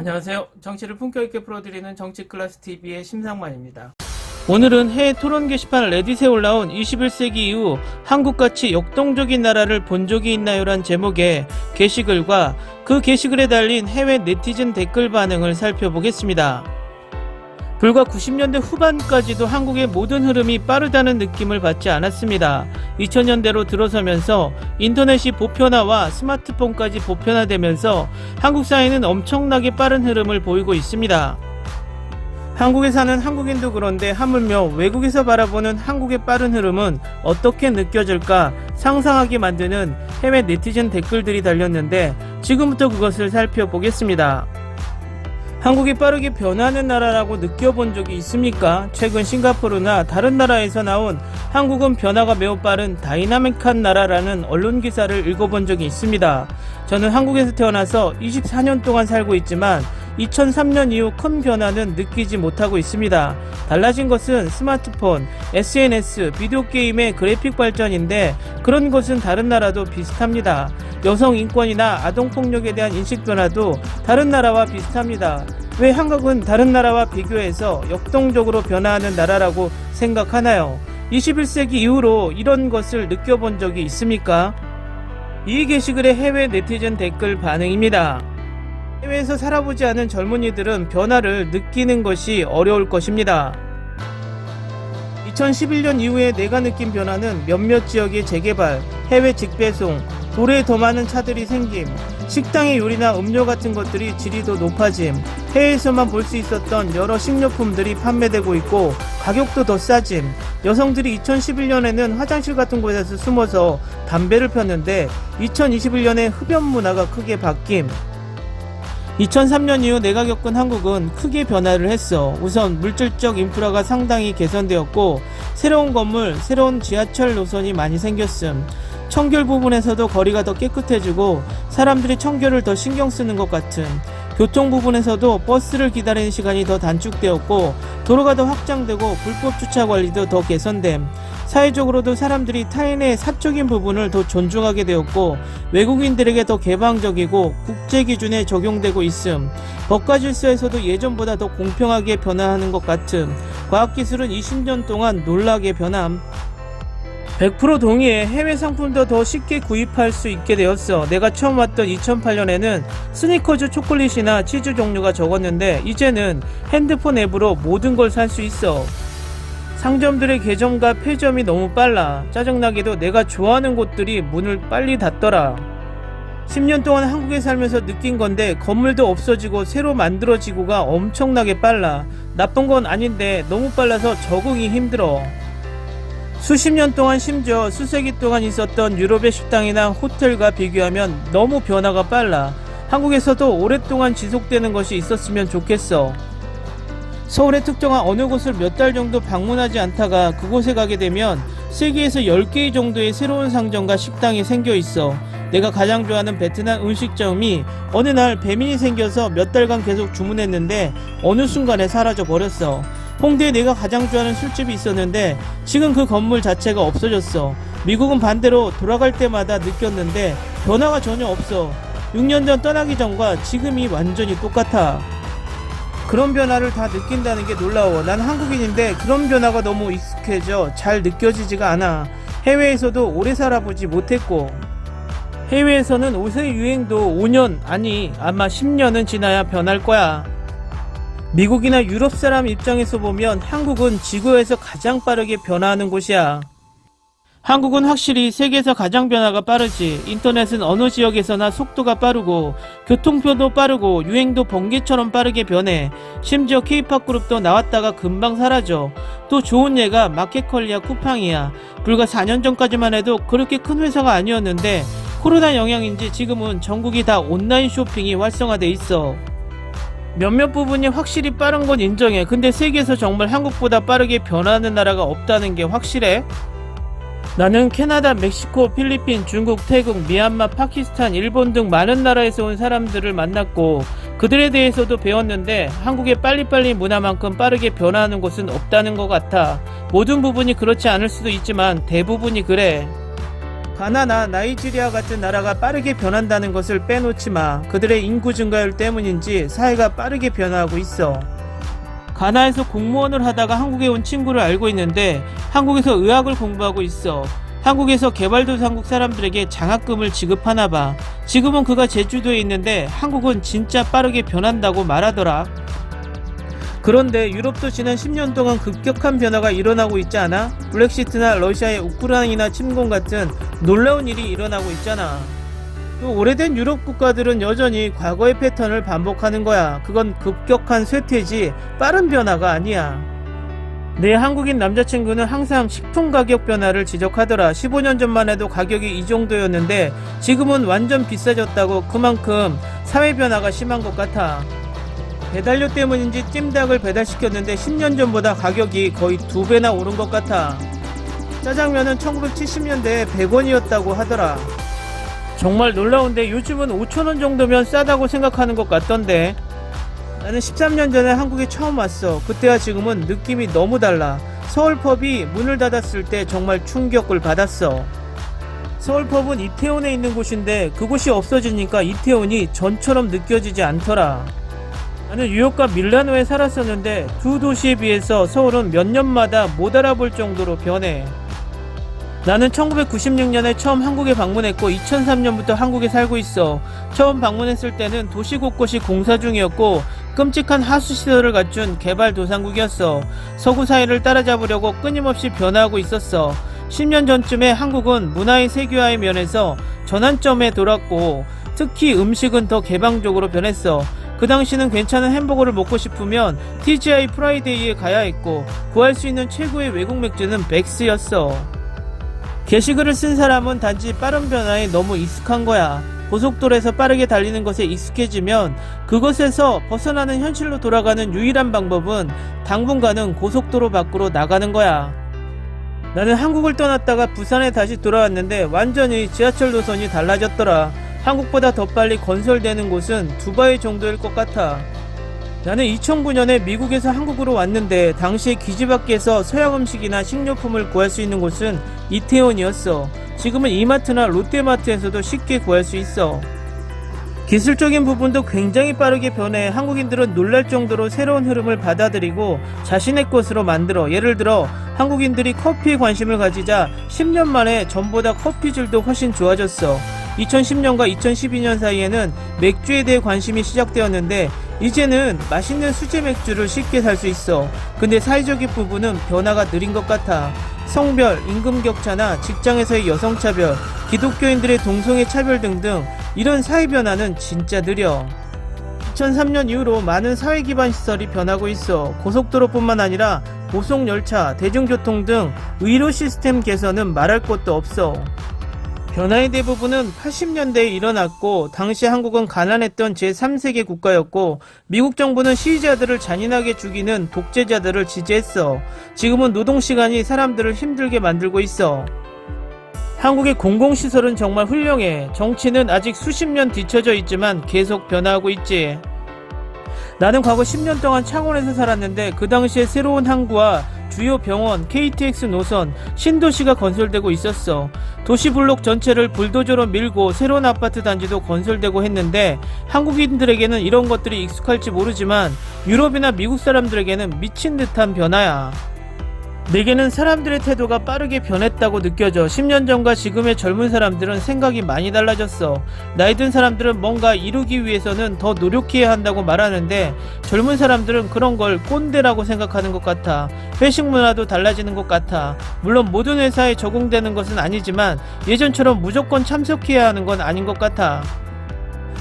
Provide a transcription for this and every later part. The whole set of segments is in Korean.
안녕하세요. 정치를 품격 있게 풀어드리는 정치클래스TV의 심상만입니다. 오늘은 해외 토론 게시판 레딧에 올라온 21세기 이후 한국같이 역동적인 나라를 본 적이 있나요? 란 제목의 게시글과 그 게시글에 달린 해외 네티즌 댓글 반응을 살펴보겠습니다. 불과 90년대 후반까지도 한국의 모든 흐름이 빠르다는 느낌을 받지 않았습니다. 2000년대로 들어서면서 인터넷이 보편화와 스마트폰까지 보편화되면서 한국 사회는 엄청나게 빠른 흐름을 보이고 있습니다. 한국에 사는 한국인도 그런데 하물며 외국에서 바라보는 한국의 빠른 흐름은 어떻게 느껴질까 상상하게 만드는 해외 네티즌 댓글들이 달렸는데 지금부터 그것을 살펴보겠습니다. 한국이 빠르게 변하는 나라라고 느껴본 적이 있습니까? 최근 싱가포르나 다른 나라에서 나온 한국은 변화가 매우 빠른 다이나믹한 나라라는 언론 기사를 읽어본 적이 있습니다. 저는 한국에서 태어나서 24년 동안 살고 있지만 2003년 이후 큰 변화는 느끼지 못하고 있습니다. 달라진 것은 스마트폰, SNS, 비디오 게임의 그래픽 발전인데 그런 것은 다른 나라도 비슷합니다. 여성 인권이나 아동폭력에 대한 인식 변화도 다른 나라와 비슷합니다. 왜 한국은 다른 나라와 비교해서 역동적으로 변화하는 나라라고 생각하나요? 21세기 이후로 이런 것을 느껴본 적이 있습니까? 이 게시글의 해외 네티즌 댓글 반응입니다. 해외에서 살아보지 않은 젊은이들은 변화를 느끼는 것이 어려울 것입니다. 2011년 이후에 내가 느낀 변화는 몇몇 지역의 재개발, 해외 직배송, 도로에 더 많은 차들이 생김, 식당의 요리나 음료 같은 것들이 질이 더 높아짐, 해외에서만 볼 수 있었던 여러 식료품들이 판매되고 있고 가격도 더 싸짐, 여성들이 2011년에는 화장실 같은 곳에서 숨어서 담배를 폈는데 2021년에 흡연 문화가 크게 바뀜. 2003년 이후 내가 겪은 한국은 크게 변화를 했어. 우선 물질적 인프라가 상당히 개선되었고 새로운 건물, 새로운 지하철 노선이 많이 생겼음. 청결 부분에서도 거리가 더 깨끗해지고 사람들이 청결을 더 신경 쓰는 것 같은. 교통 부분에서도 버스를 기다리는 시간이 더 단축되었고 도로가 더 확장되고 불법 주차 관리도 더 개선됨. 사회적으로도 사람들이 타인의 사적인 부분을 더 존중하게 되었고 외국인들에게 더 개방적이고 국제 기준에 적용되고 있음. 법과 질서에서도 예전보다 더 공평하게 변화하는 것 같음. 과학기술은 20년 동안 놀라게 변함. 100% 동의해. 해외 상품도 더 쉽게 구입할 수 있게 되었어. 내가 처음 왔던 2008년에는 스니커즈 초콜릿이나 치즈 종류가 적었는데 이제는 핸드폰 앱으로 모든 걸 살 수 있어. 상점들의 개점과 폐점이 너무 빨라. 짜증나게도 내가 좋아하는 곳들이 문을 빨리 닫더라. 10년 동안 한국에 살면서 느낀 건데 건물도 없어지고 새로 만들어지고가 엄청나게 빨라. 나쁜 건 아닌데 너무 빨라서 적응이 힘들어. 수십 년 동안 심지어 수세기 동안 있었던 유럽의 식당이나 호텔과 비교하면 너무 변화가 빨라. 한국에서도 오랫동안 지속되는 것이 있었으면 좋겠어. 서울의 특정한 어느 곳을 몇 달 정도 방문하지 않다가 그곳에 가게 되면 세계에서 10개 정도의 새로운 상점과 식당이 생겨 있어. 내가 가장 좋아하는 베트남 음식점이 어느 날 배민이 생겨서 몇 달간 계속 주문했는데 어느 순간에 사라져 버렸어. 홍대에 내가 가장 좋아하는 술집이 있었는데 지금 그 건물 자체가 없어졌어. 미국은 반대로 돌아갈 때마다 느꼈는데 변화가 전혀 없어. 6년 전 떠나기 전과 지금이 완전히 똑같아. 그런 변화를 다 느낀다는 게 놀라워. 난 한국인인데 그런 변화가 너무 익숙해져 잘 느껴지지가 않아. 해외에서도 오래 살아보지 못했고 해외에서는 옷의 유행도 5년 아니 아마 10년은 지나야 변할 거야. 미국이나 유럽 사람 입장에서 보면 한국은 지구에서 가장 빠르게 변화하는 곳이야. 한국은 확실히 세계에서 가장 변화가 빠르지. 인터넷은 어느 지역에서나 속도가 빠르고 교통표도 빠르고 유행도 번개처럼 빠르게 변해. 심지어 K-POP 그룹도 나왔다가 금방 사라져. 또 좋은 예가 마켓컬리아 쿠팡이야. 불과 4년 전까지만 해도 그렇게 큰 회사가 아니었는데 코로나 영향인지 지금은 전국이 다 온라인 쇼핑이 활성화돼 있어. 몇몇 부분이 확실히 빠른 건 인정해. 근데 세계에서 정말 한국보다 빠르게 변하는 나라가 없다는 게 확실해? 나는 캐나다, 멕시코, 필리핀, 중국, 태국, 미얀마, 파키스탄, 일본 등 많은 나라에서 온 사람들을 만났고 그들에 대해서도 배웠는데 한국의 빨리빨리 문화만큼 빠르게 변화하는 곳은 없다는 것 같아. 모든 부분이 그렇지 않을 수도 있지만 대부분이 그래. 가나나 나이지리아 같은 나라가 빠르게 변한다는 것을 빼놓지 마. 그들의 인구 증가율 때문인지 사회가 빠르게 변화하고 있어. 가나에서 공무원을 하다가 한국에 온 친구를 알고 있는데 한국에서 의학을 공부하고 있어. 한국에서 개발도상국 사람들에게 장학금을 지급하나 봐. 지금은 그가 제주도에 있는데 한국은 진짜 빠르게 변한다고 말하더라. 그런데 유럽도 지난 10년 동안 급격한 변화가 일어나고 있지 않아? 브렉시트나 러시아의 우크라이나 침공 같은 놀라운 일이 일어나고 있잖아. 또 오래된 유럽 국가들은 여전히 과거의 패턴을 반복하는 거야. 그건 급격한 쇠퇴지 빠른 변화가 아니야. 내 한국인 남자친구는 항상 식품 가격 변화를 지적하더라. 15년 전만 해도 가격이 이 정도였는데 지금은 완전 비싸졌다고. 그만큼 사회 변화가 심한 것 같아. 배달료 때문인지 찜닭을 배달시켰는데 10년 전보다 가격이 거의 2배나 오른 것 같아. 짜장면은 1970년대에 100원이었다고 하더라. 정말 놀라운데 요즘은 5,000원 정도면 싸다고 생각하는 것 같던데. 나는 13년 전에 한국에 처음 왔어. 그때와 지금은 느낌이 너무 달라. 서울펍이 문을 닫았을 때 정말 충격을 받았어. 서울펍은 이태원에 있는 곳인데 그곳이 없어지니까 이태원이 전처럼 느껴지지 않더라. 나는 뉴욕과 밀라노에 살았었는데 두 도시에 비해서 서울은 몇 년마다 못 알아볼 정도로 변해. 나는 1996년에 처음 한국에 방문했고 2003년부터 한국에 살고 있어. 처음 방문했을 때는 도시 곳곳이 공사 중이었고 끔찍한 하수시설을 갖춘 개발도상국이었어. 서구 사회를 따라잡으려고 끊임없이 변화하고 있었어. 10년 전쯤에 한국은 문화의 세계화의 면에서 전환점에 돌았고 특히 음식은 더 개방적으로 변했어. 그 당시는 괜찮은 햄버거를 먹고 싶으면 TGI 프라이데이에 가야 했고 구할 수 있는 최고의 외국 맥주는 벡스였어. 게시글을 쓴 사람은 단지 빠른 변화에 너무 익숙한 거야. 고속도로에서 빠르게 달리는 것에 익숙해지면 그것에서 벗어나는 현실로 돌아가는 유일한 방법은 당분간은 고속도로 밖으로 나가는 거야. 나는 한국을 떠났다가 부산에 다시 돌아왔는데 완전히 지하철 노선이 달라졌더라. 한국보다 더 빨리 건설되는 곳은 두바이 정도일 것 같아. 나는 2009년에 미국에서 한국으로 왔는데 당시에 기지밖에서 서양 음식이나 식료품을 구할 수 있는 곳은 이태원이었어. 지금은 이마트나 롯데마트에서도 쉽게 구할 수 있어. 기술적인 부분도 굉장히 빠르게 변해 한국인들은 놀랄 정도로 새로운 흐름을 받아들이고 자신의 것으로 만들어. 예를 들어 한국인들이 커피에 관심을 가지자 10년 만에 전보다 커피질도 훨씬 좋아졌어. 2010년과 2012년 사이에는 맥주에 대해 관심이 시작되었는데 이제는 맛있는 수제 맥주를 쉽게 살 수 있어. 근데 사회적인 부분은 변화가 느린 것 같아. 성별, 임금 격차나 직장에서의 여성차별, 기독교인들의 동성애 차별 등등 이런 사회 변화는 진짜 느려. 2003년 이후로 많은 사회 기반 시설이 변하고 있어. 고속도로뿐만 아니라 고속열차, 대중교통 등 의료 시스템 개선은 말할 것도 없어. 변화의 대부분은 80년대에 일어났고 당시 한국은 가난했던 제3세계 국가였고 미국 정부는 시위자들을 잔인하게 죽이는 독재자들을 지지했어. 지금은 노동시간이 사람들을 힘들게 만들고 있어. 한국의 공공시설은 정말 훌륭해. 정치는 아직 수십 년 뒤처져 있지만 계속 변화하고 있지. 나는 과거 10년 동안 창원에서 살았는데 그 당시에 새로운 항구와 주요 병원, KTX 노선, 신도시가 건설되고 있었어. 도시블록 전체를 불도저로 밀고 새로운 아파트 단지도 건설되고 했는데 한국인들에게는 이런 것들이 익숙할지 모르지만 유럽이나 미국 사람들에게는 미친 듯한 변화야. 내게는 사람들의 태도가 빠르게 변했다고 느껴져. 10년 전과 지금의 젊은 사람들은 생각이 많이 달라졌어. 나이 든 사람들은 뭔가 이루기 위해서는 더 노력해야 한다고 말하는데 젊은 사람들은 그런 걸 꼰대라고 생각하는 것 같아. 회식 문화도 달라지는 것 같아. 물론 모든 회사에 적용되는 것은 아니지만 예전처럼 무조건 참석해야 하는 건 아닌 것 같아.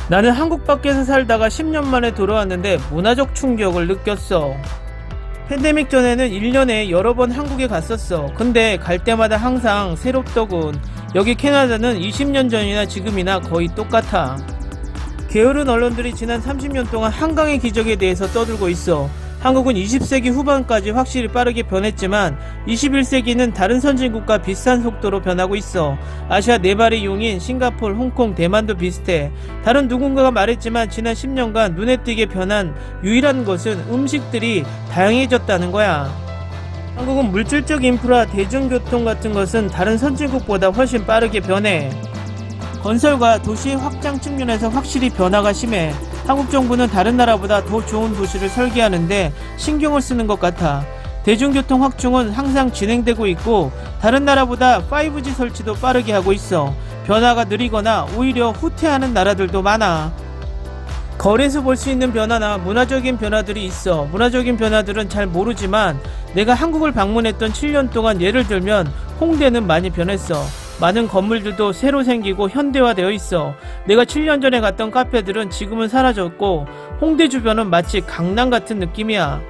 나는 한국 밖에서 살다가 10년 만에 돌아왔는데 문화적 충격을 느꼈어. 팬데믹 전에는 1년에 여러 번 한국에 갔었어. 근데 갈 때마다 항상 새롭더군. 여기 캐나다는 20년 전이나 지금이나 거의 똑같아. 게으른 언론들이 지난 30년 동안 한강의 기적에 대해서 떠들고 있어. 한국은 20세기 후반까지 확실히 빠르게 변했지만 21세기는 다른 선진국과 비슷한 속도로 변하고 있어. 아시아 네 발의 용인 싱가포르, 홍콩, 대만도 비슷해. 다른 누군가가 말했지만 지난 10년간 눈에 띄게 변한 유일한 것은 음식들이 다양해졌다는 거야. 한국은 물질적 인프라, 대중교통 같은 것은 다른 선진국보다 훨씬 빠르게 변해. 건설과 도시의 확장 측면에서 확실히 변화가 심해. 한국 정부는 다른 나라보다 더 좋은 도시를 설계하는데 신경을 쓰는 것 같아. 대중교통 확충은 항상 진행되고 있고 다른 나라보다 5G 설치도 빠르게 하고 있어. 변화가 느리거나 오히려 후퇴하는 나라들도 많아. 거리에서 볼 수 있는 변화나 문화적인 변화들이 있어. 문화적인 변화들은 잘 모르지만 내가 한국을 방문했던 7년 동안 예를 들면 홍대는 많이 변했어. 많은 건물들도 새로 생기고 현대화되어 있어. 내가 7년 전에 갔던 카페들은 지금은 사라졌고 홍대 주변은 마치 강남 같은 느낌이야.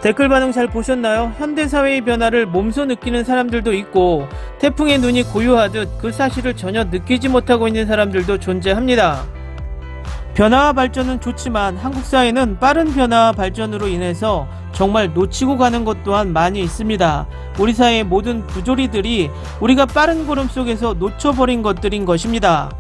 댓글 반응 잘 보셨나요? 현대사회의 변화를 몸소 느끼는 사람들도 있고 태풍의 눈이 고요하듯 그 사실을 전혀 느끼지 못하고 있는 사람들도 존재합니다. 변화와 발전은 좋지만 한국 사회는 빠른 변화와 발전으로 인해서 정말 놓치고 가는 것 또한 많이 있습니다. 우리 사회의 모든 부조리들이 우리가 빠른 걸음 속에서 놓쳐버린 것들인 것입니다.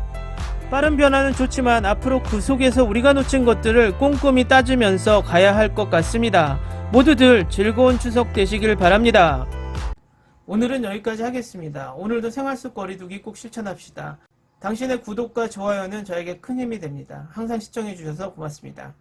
빠른 변화는 좋지만 앞으로 그 속에서 우리가 놓친 것들을 꼼꼼히 따지면서 가야 할 것 같습니다. 모두들 즐거운 추석 되시길 바랍니다. 오늘은 여기까지 하겠습니다. 오늘도 생활 속 거리두기 꼭 실천합시다. 당신의 구독과 좋아요는 저에게 큰 힘이 됩니다. 항상 시청해주셔서 고맙습니다.